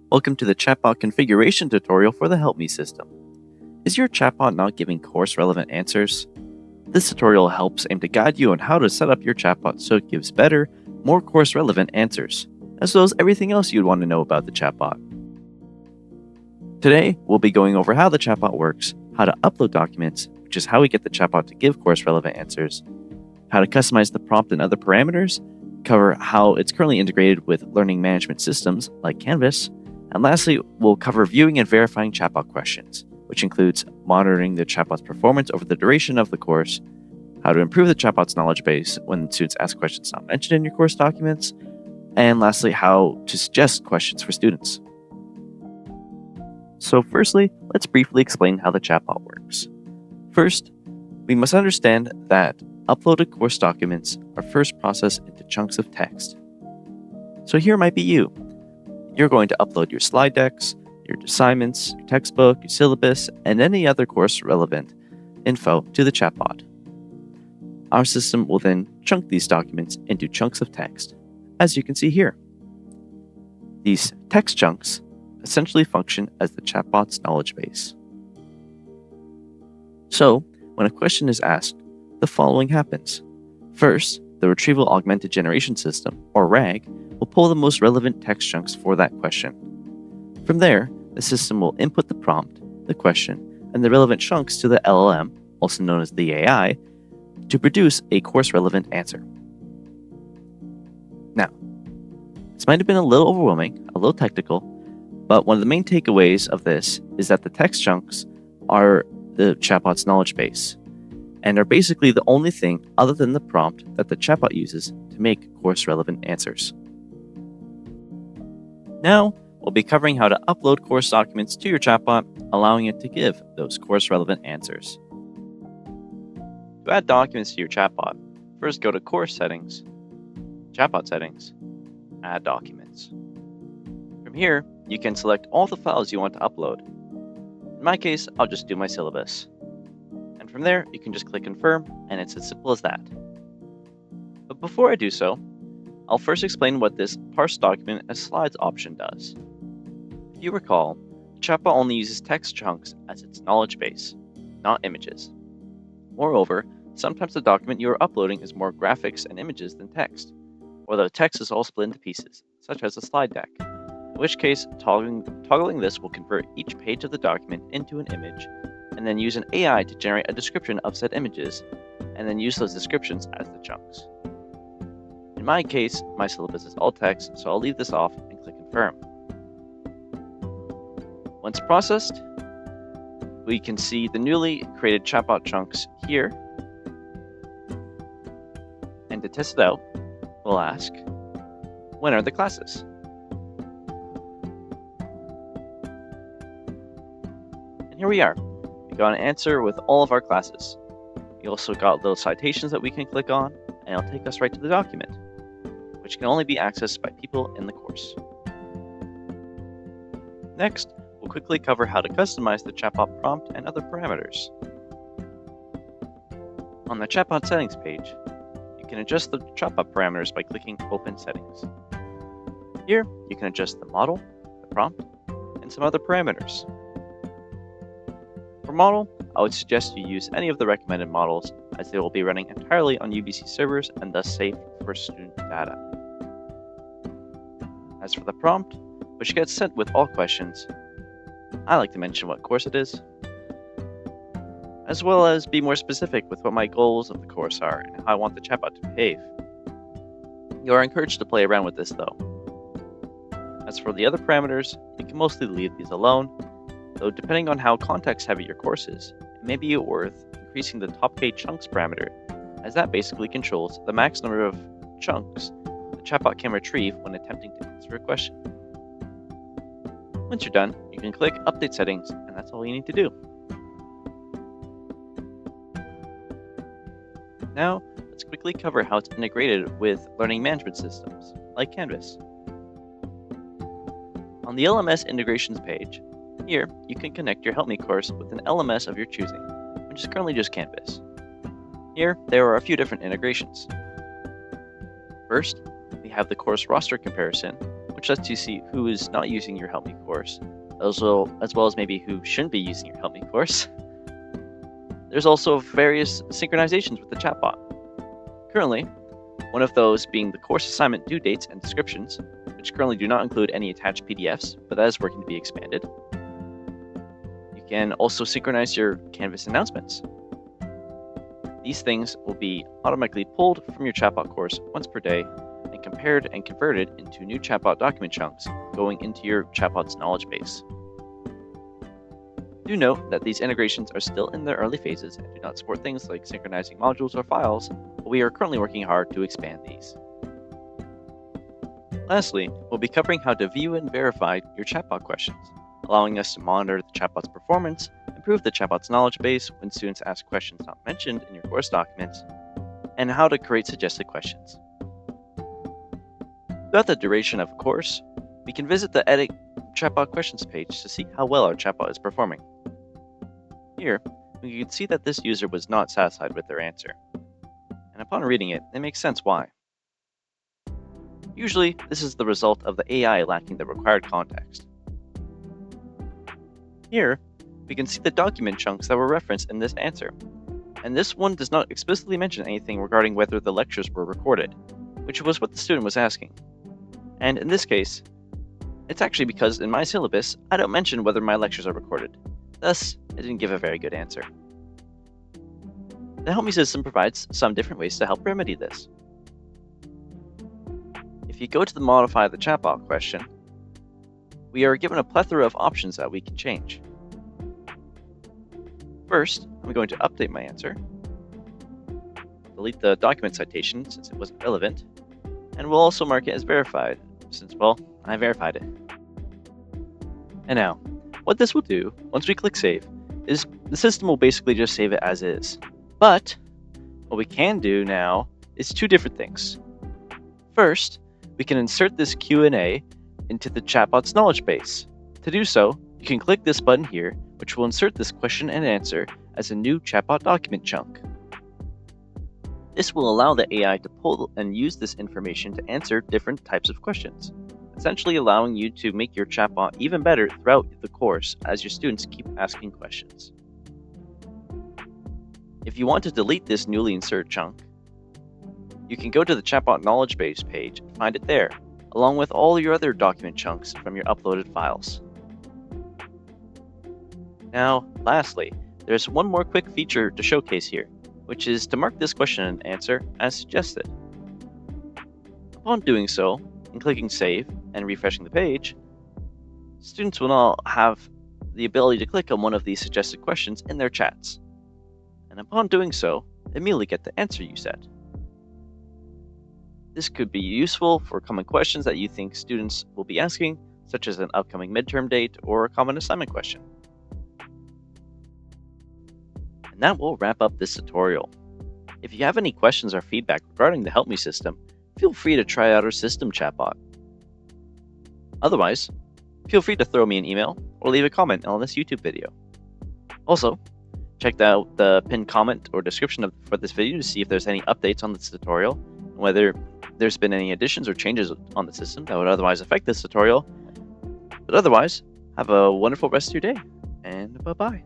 Welcome to the Chatbot configuration tutorial for the HelpMe system. Is your chatbot not giving course-relevant answers? This tutorial helps aim to guide you on how to set up your chatbot so it gives better, more course-relevant answers, as well as everything else you'd want to know about the chatbot. Today, we'll be going over how the chatbot works, how to upload documents, which is how we get the chatbot to give course-relevant answers, how to customize the prompt and other parameters, cover how it's currently integrated with learning management systems like Canvas, and lastly, we'll cover viewing and verifying chatbot questions, which includes monitoring the chatbot's performance over the duration of the course, how to improve the chatbot's knowledge base when students ask questions not mentioned in your course documents, and lastly, how to suggest questions for students. So firstly, let's briefly explain how the chatbot works. First, we must understand that uploaded course documents are first processed into chunks of text. So here might be you. You're going to upload your slide decks, your assignments, your textbook, your syllabus, and any other course-relevant info to the chatbot. Our system will then chunk these documents into chunks of text, as you can see here. These text chunks essentially function as the chatbot's knowledge base. So, when a question is asked, the following happens. First, the Retrieval Augmented Generation System, or RAG, will pull the most relevant text chunks for that question. From there, the system will input the prompt, the question, and the relevant chunks to the LLM, also known as the AI, to produce a course-relevant answer. Now, this might have been a little overwhelming, a little technical, but one of the main takeaways of this is that the text chunks are the chatbot's knowledge base, and are basically the only thing other than the prompt that the chatbot uses to make course-relevant answers. Now, we'll be covering how to upload course documents to your chatbot, allowing it to give those course-relevant answers. To add documents to your chatbot, first go to Course Settings, Chatbot Settings, Add Documents. From here, you can select all the files you want to upload. In my case, I'll just do my syllabus. And from there, you can just click Confirm, and it's as simple as that. But before I do so, I'll first explain what this Parse Document as Slides option does. If you recall, the chatbot only uses text chunks as its knowledge base, not images. Moreover, sometimes the document you are uploading is more graphics and images than text, or the text is all split into pieces, such as a slide deck, in which case toggling this will convert each page of the document into an image, and then use an AI to generate a description of said images, and then use those descriptions as the chunks. In my case, my syllabus is all text, so I'll leave this off and click Confirm. Once processed, we can see the newly created chatbot chunks here. And to test it out, we'll ask, when are the classes? And here we are. We got an answer with all of our classes. We also got those citations that we can click on, and it'll take us right to the document, which can only be accessed by people in the course. Next, we'll quickly cover how to customize the chatbot prompt and other parameters. On the chatbot settings page, you can adjust the chatbot parameters by clicking Open Settings. Here, you can adjust the model, the prompt, and some other parameters. For model, I would suggest you use any of the recommended models, as they will be running entirely on UBC servers and thus safe for student data. As for the prompt, which gets sent with all questions, I like to mention what course it is, as well as be more specific with what my goals of the course are and how I want the chatbot to behave. You are encouraged to play around with this though. As for the other parameters, you can mostly leave these alone, though depending on how context-heavy your course is, it may be worth increasing the top K chunks parameter, as that basically controls the max number of chunks the chatbot can retrieve when attempting to answer a question. Once you're done, you can click Update Settings, and that's all you need to do. Now, let's quickly cover how it's integrated with learning management systems, like Canvas. On the LMS Integrations page, here you can connect your HelpMe course with an LMS of your choosing, which is currently just Canvas. Here, there are a few different integrations. First, we have the course roster comparison, which lets you see who is not using your HelpMe course, as well as maybe who shouldn't be using your HelpMe course. There's also various synchronizations with the chatbot. Currently, one of those being the course assignment due dates and descriptions, which currently do not include any attached PDFs, but that is working to be expanded. You can also synchronize your Canvas announcements. These things will be automatically pulled from your chatbot course once per day and compared and converted into new chatbot document chunks going into your chatbot's knowledge base. Do note that these integrations are still in their early phases and do not support things like synchronizing modules or files, but we are currently working hard to expand these. Lastly, we'll be covering how to view and verify your chatbot questions, allowing us to monitor the chatbot's performance, improve the chatbot's knowledge base when students ask questions not mentioned in your course documents, and how to create suggested questions. Throughout the duration of a course, we can visit the Edit Chatbot Questions page to see how well our chatbot is performing. Here, we can see that this user was not satisfied with their answer, and upon reading it, it makes sense why. Usually, this is the result of the AI lacking the required context. Here, we can see the document chunks that were referenced in this answer, and this one does not explicitly mention anything regarding whether the lectures were recorded, which was what the student was asking. And in this case, it's actually because in my syllabus, I don't mention whether my lectures are recorded. Thus, I didn't give a very good answer. The HelpMe system provides some different ways to help remedy this. If you go to the Modify the Chatbot question, we are given a plethora of options that we can change. First, I'm going to update my answer, delete the document citation since it wasn't relevant, and we'll also mark it as verified, since, well, I verified it. And now, what this will do, once we click Save, is the system will basically just save it as is. But, what we can do now is two different things. First, we can insert this Q&A into the chatbot's knowledge base. To do so, you can click this button here, which will insert this question and answer as a new chatbot document chunk. This will allow the AI to pull and use this information to answer different types of questions, essentially allowing you to make your chatbot even better throughout the course as your students keep asking questions. If you want to delete this newly inserted chunk, you can go to the chatbot knowledge base page and find it there, along with all your other document chunks from your uploaded files. Now, lastly, there's one more quick feature to showcase here, which is to mark this question and answer as suggested. Upon doing so, and clicking Save and refreshing the page, students will now have the ability to click on one of these suggested questions in their chats. And upon doing so, immediately get the answer you set. This could be useful for common questions that you think students will be asking, such as an upcoming midterm date or a common assignment question. And that will wrap up this tutorial. If you have any questions or feedback regarding the HelpMe system, feel free to try out our system chatbot. Otherwise, feel free to throw me an email or leave a comment on this YouTube video. Also, check out the pinned comment or description for this video to see if there's any updates on this tutorial, and whether there's been any additions or changes on the system that would otherwise affect this tutorial. But otherwise, have a wonderful rest of your day, and bye-bye.